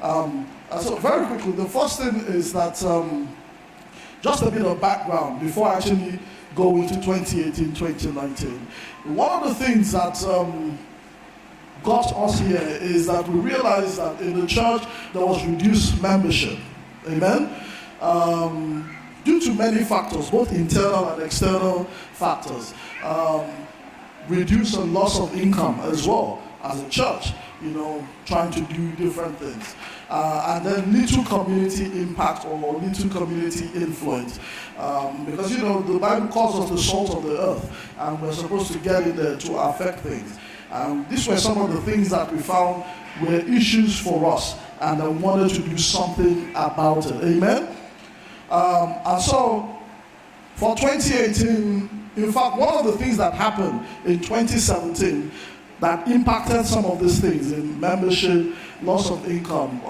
So very quickly, the first thing is that just a bit of background before I actually go into 2018, 2019. One of the things that got us here is that we realized that in the church there was reduced membership. Amen? Due to many factors, both internal and external factors. Reduce and loss of income as well as a church, trying to do different things. And then little community impact or little community influence. Because, the Bible calls us the salt of the earth, and we're supposed to get in there to affect things. These were some of the things that we found were issues for us, and I wanted to do something about it. Amen? And so, for 2018, in fact, one of the things that happened in 2017 that impacted some of these things in membership, loss of income.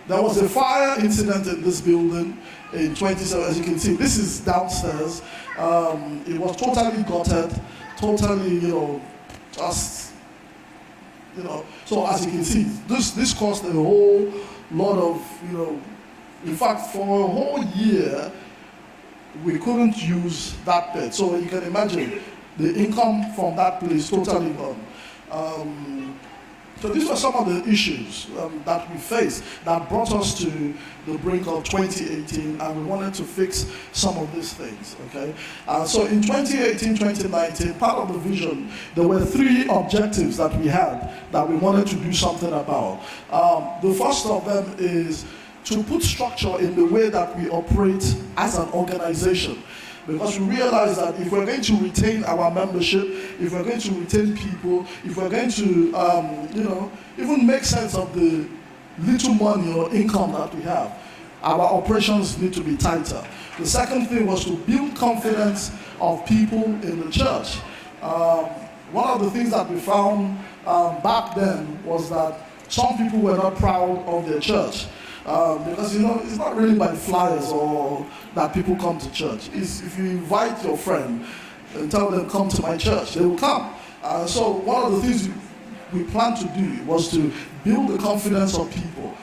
There was a fire incident in this building in 2017. As you can see, this is downstairs. It was totally gutted, totally, So as you can see, this caused a whole lot of, in fact, for a whole year, we couldn't use that bed. So you can imagine the income from that place totally gone. So these were some of the issues that we faced that brought us to the brink of 2018, and we wanted to fix some of these things, okay? So in 2018, 2019, part of the vision, there were 3 objectives that we had that we wanted to do something about. The first of them is to put structure in the way that we operate as an organization. Because we realize that if we're going to retain our membership, if we're going to retain people, if we're going to, even make sense of the little money or income that we have, our operations need to be tighter. The second thing was to build confidence of people in the church. One of the things that we found back then was that some people were not proud of their church. Because it's not really by flyers or that people come to church. It's if you invite your friend and tell them come to my church, they will come. So one of the things we planned to do was to build the confidence of people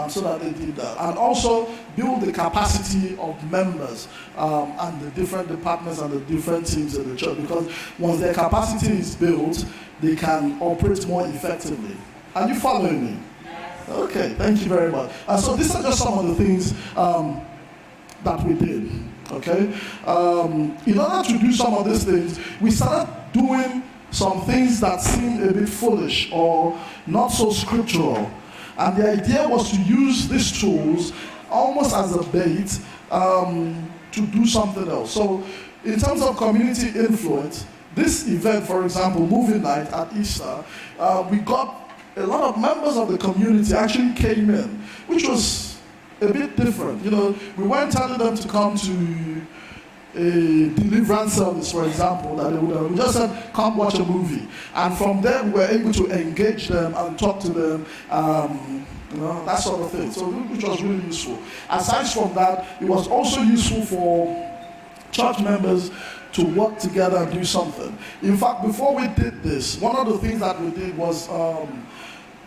so that they did that, and also build the capacity of members and the different departments and the different teams in the church. Because once their capacity is built, they can operate more effectively. Are you following me? Okay, thank you very much. So these are just some of the things that we did, okay? In order to do some of these things, we started doing some things that seemed a bit foolish or not so scriptural. And the idea was to use these tools almost as a bait to do something else. So in terms of community influence, this event, for example, movie night at Easter, we got a lot of members of the community actually came in, which was a bit different. We weren't telling them to come to a deliverance service, for example, that they would have. We just said, come watch a movie. And from there, we were able to engage them and talk to them, that sort of thing. So, which was really useful. Aside from that, it was also useful for church members to work together and do something. In fact, before we did this, one of the things that we did was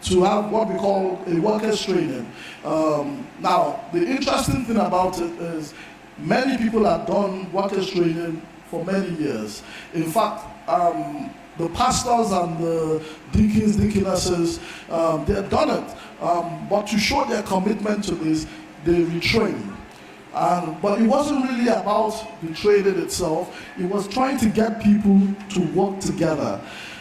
to have what we call a workers' training. Now, the interesting thing about it is many people have done workers' training for many years. In fact, the pastors and the deacons, deaconesses, they have done it. But to show their commitment to this, they retrain. But it wasn't really about the training itself. It was trying to get people to work together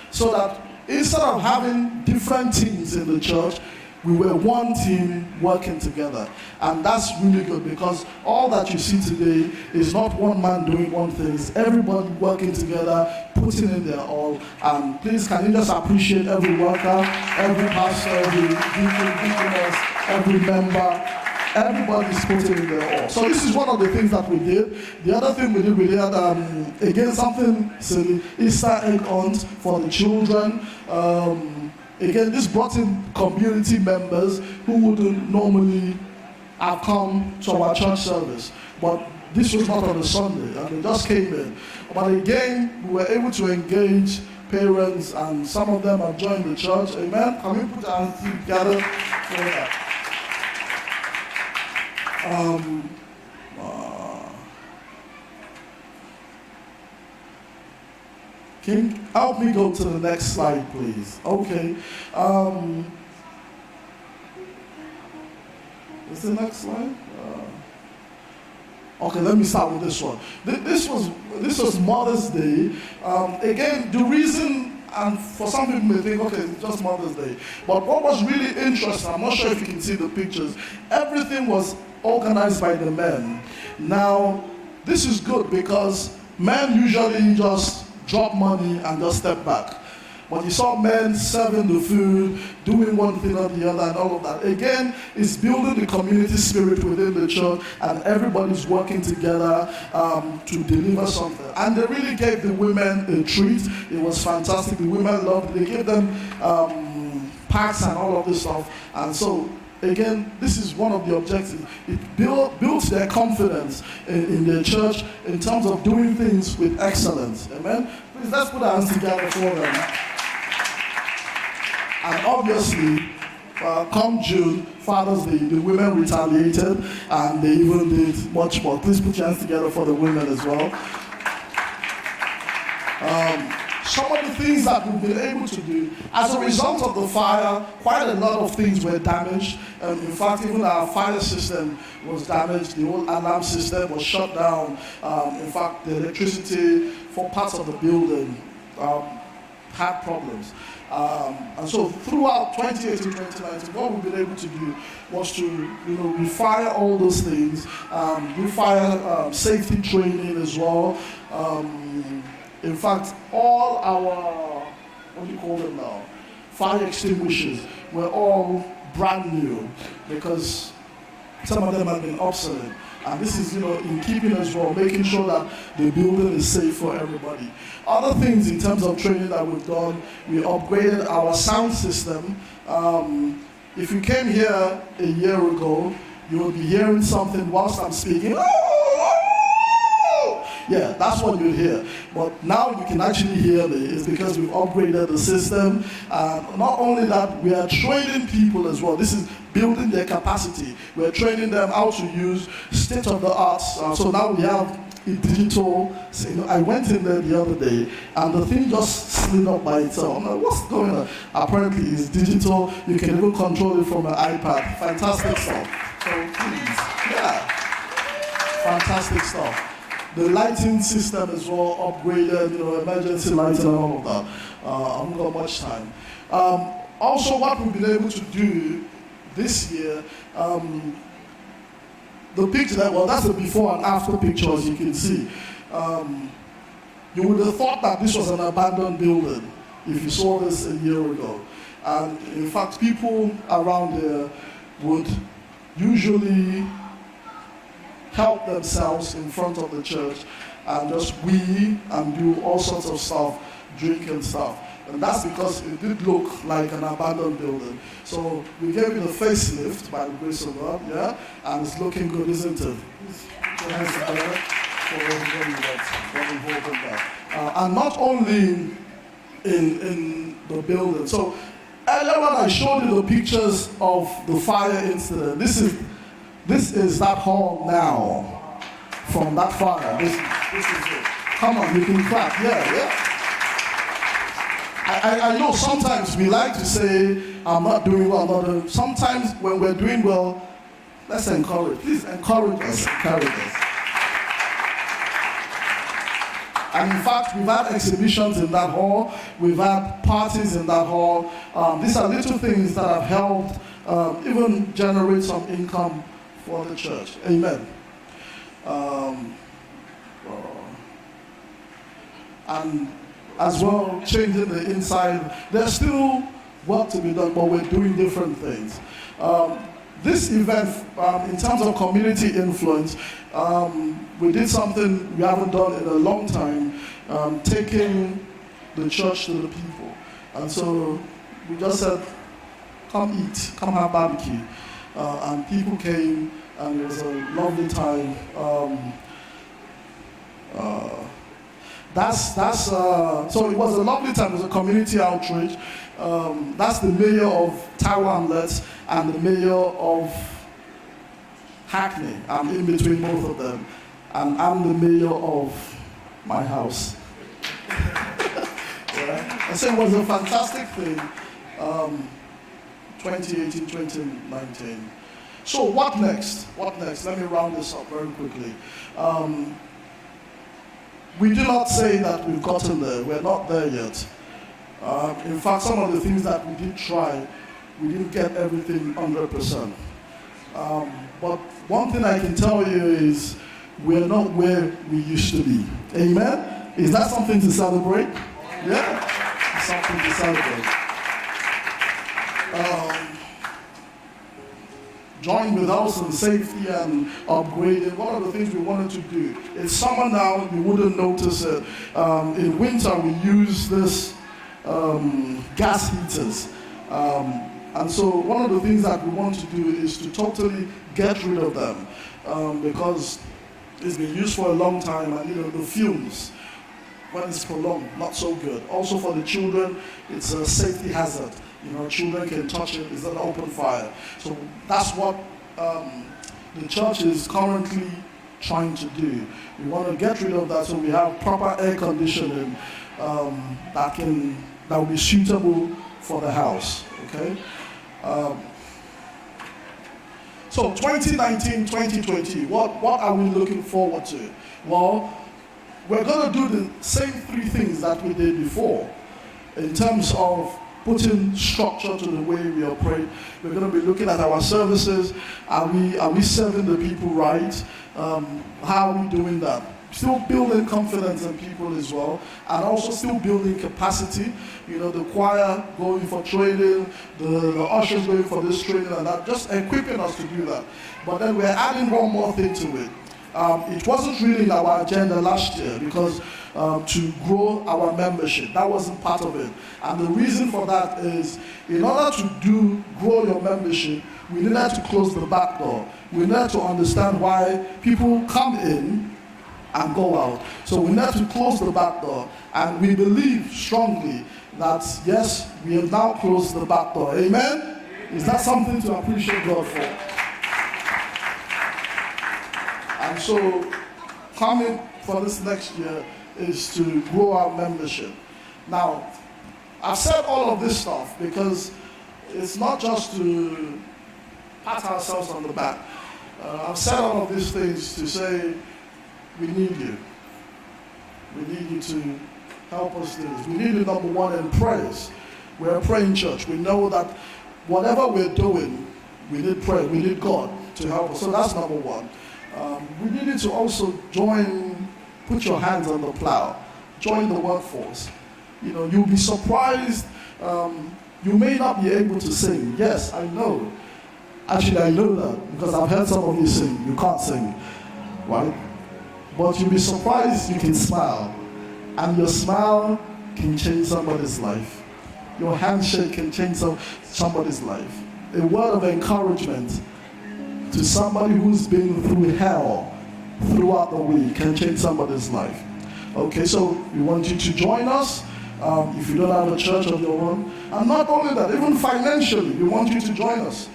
so that instead of having different teams in the church, we were one team working together. And that's really good because all that you see today is not one man doing one thing. It's everybody working together, putting in their all. And please, can you just appreciate every worker, every pastor, every deacon, deaconess, every member. Everybody's putting in their all. So this is one of the things that we did. The other thing we did, again, something silly, Easter egg hunt for the children. Again, this brought in community members who wouldn't normally have come to our church service. But this was not on a Sunday, and they just came in. But again, we were able to engage parents, and some of them have joined the church. Amen. Can we put our hands together for that? Can you help me go to the next slide, please? Okay. Is the next slide? Okay, let me start with this one. This was Mother's Day. Again, the reason, and for some people may think, okay, it's just Mother's Day. But what was really interesting, I'm not sure if you can see the pictures, everything was organized by the men. Now, this is good because men usually just drop money and just step back. But you saw men serving the food, doing one thing or the other, and all of that. Again, it's building the community spirit within the church, and everybody's working together to deliver something. And they really gave the women a treat. It was fantastic. The women loved it. They gave them packs and all of this stuff. And so, again, this is one of the objectives. It builds their confidence in their church in terms of doing things with excellence. Amen? Please, let's put our hands together for them. And obviously, come June, Father's Day, the women retaliated and they even did much more. Please put your hands together for the women as well. Some of the things that we've been able to do, as a result of the fire, quite a lot of things were damaged. In fact, even our fire system was damaged. The whole alarm system was shut down. In fact, the electricity for parts of the building had problems. And so throughout 2018, 2019, what we've been able to do was to, refire all those things, refire safety training as well. In fact, all our, what do you call them now, fire extinguishers were all brand new because some of them have been obsolete. And this is, in keeping as well, making sure that the building is safe for everybody. Other things in terms of training that we've done, we upgraded our sound system. If you came here a year ago, you will be hearing something whilst I'm speaking. Yeah, that's what you'll hear. But now you can actually hear it. It's because we've upgraded the system. Not only that, we are training people as well. This is building their capacity. We're training them how to use state-of-the-art. So now we have a digital. I went in there the other day, and the thing just slid up by itself. I'm like, what's going on? Apparently, it's digital. You can even control it from an iPad. Fantastic stuff. So please, yeah, fantastic stuff. The lighting system is well upgraded, emergency lighting and all of that. I haven't got much time. Also, what we've been able to do this year, the picture, that's the before and after picture, as you can see. You would have thought that this was an abandoned building if you saw this a year ago. And in fact, people around there would usually help themselves in front of the church and just wee and do all sorts of stuff, drink and stuff. And that's because it did look like an abandoned building. So we gave it a facelift by the grace of God, yeah? And it's looking good, isn't it? Put your hands together for everybody that's involved in that. And not only in the building. So earlier on I showed you the pictures of the fire incident. This is that hall now from that fire. This is it. Come on, you can clap. Yeah. I know sometimes we like to say, I'm not doing well. Sometimes when we're doing well, let's encourage. Please encourage us. And in fact, we've had exhibitions in that hall. We've had parties in that hall. These are little things that have helped even generate some income for the church. Amen. And as well, changing the inside. There's still work to be done, but we're doing different things. This event, in terms of community influence, we did something we haven't done in a long time, taking the church to the people. And so we just said, come eat, come have barbecue. And people came, and it was a lovely time. So it was a lovely time. It was a community outreach. That's the mayor of Tower and the mayor of Hackney. I'm in between both of them. And I'm the mayor of my house. Yeah. And so it was a fantastic thing, 2018, 2019. So what next? What next? Let me round this up very quickly. We do not say that we've gotten there. We're not there yet. In fact, some of the things that we did try, we didn't get everything 100%. But one thing I can tell you is we're not where we used to be. Amen? Is that something to celebrate? Yeah? It's something to celebrate. Join with us in safety and upgrading. One of the things we wanted to do is summer now, you wouldn't notice it. In winter, we use this gas heaters. And so one of the things that we want to do is to totally get rid of them because it's been used for a long time and the fumes, when it's prolonged, not so good. Also for the children, it's a safety hazard. Children can touch it, it's an open fire. So that's what the church is currently trying to do. We want to get rid of that so we have proper air conditioning that will be suitable for the house, okay? So 2019, 2020, what are we looking forward to? Well, we're going to do the same three things that we did before in terms of putting structure to the way we operate. We're going to be looking at our services. Are we serving the people right? How are we doing that? Still building confidence in people as well, and also still building capacity. The choir going for training, the ushers going for this training and that, just equipping us to do that. But then we're adding one more thing to it. It wasn't really in our agenda last year because to grow our membership, that wasn't part of it. And the reason for that is, in order to grow your membership, we needed to close the back door. We needed to understand why people come in and go out. So we need to close the back door. And we believe strongly that, yes, we have now closed the back door. Amen? Is that something to appreciate God for? And so, coming for this next year is to grow our membership. Now, I've said all of this stuff because it's not just to pat ourselves on the back. I've said all of these things to say, we need you. We need you to help us do this. We need you, number one, in prayers. We're a praying church. We know that whatever we're doing, we need prayer. We need God to help us. So that's number one. We need you to also put your hands on the plow. Join the workforce. You'll be surprised. You may not be able to sing. Yes, I know. Actually, I know that because I've heard some of you sing. You can't sing, right? But you'll be surprised you can smile. And your smile can change somebody's life. Your handshake can change somebody's life. A word of encouragement to somebody who's been through hell throughout the week can change somebody's life. Okay, so we want you to join us if you don't have a church of your own. And not only that, even financially, we want you to join us.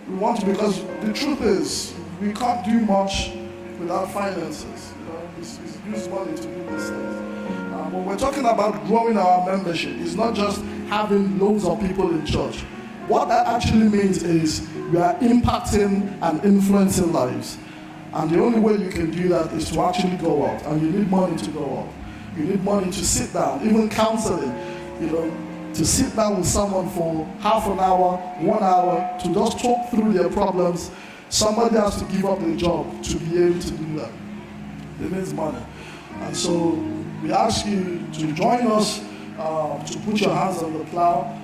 We want to, because the truth is, we can't do much without finances. We use money to do these things. When we're talking about growing our membership, it's not just having loads of people in church. What that actually means is we are impacting and influencing lives. And the only way you can do that is to actually go out. And you need money to go out. You need money to sit down, even counseling, to sit down with someone for half an hour, 1 hour, to just talk through their problems. Somebody has to give up their job to be able to do that. It needs money. And so we ask you to join us, to put your hands on the plow.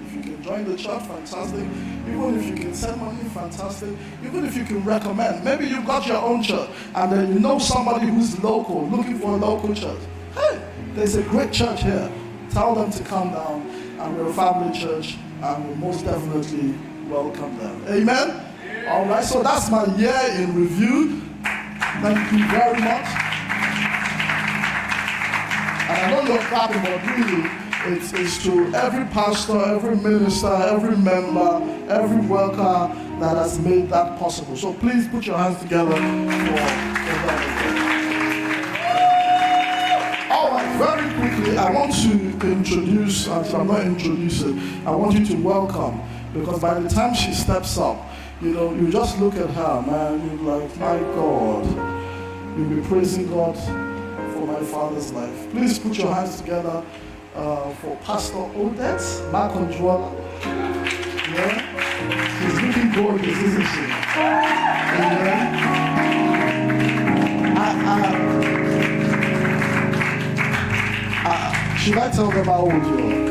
If you can join the church, fantastic. Even if you can send money, fantastic. Even if you can recommend. Maybe you've got your own church and then you know somebody who's local, looking for a local church. Hey, there's a great church here. Tell them to come down, and we're a family church, and we most definitely welcome them. Amen? All right, so that's my year in review. Thank you very much. I know you're clapping, but really, it's to every pastor, every minister, every member, every worker that has made that possible. So please put your hands together for that. All right, very quickly, I want to introduce, as I'm not introducing, I want you to welcome, because by the time she steps up, you just look at her, man, you're like, my God, you'll be praising God for my father's life. Please put your hands together for Pastor Odeka, Makanjuola. Yeah? She's looking gorgeous, isn't she? Should I tell them how old you are?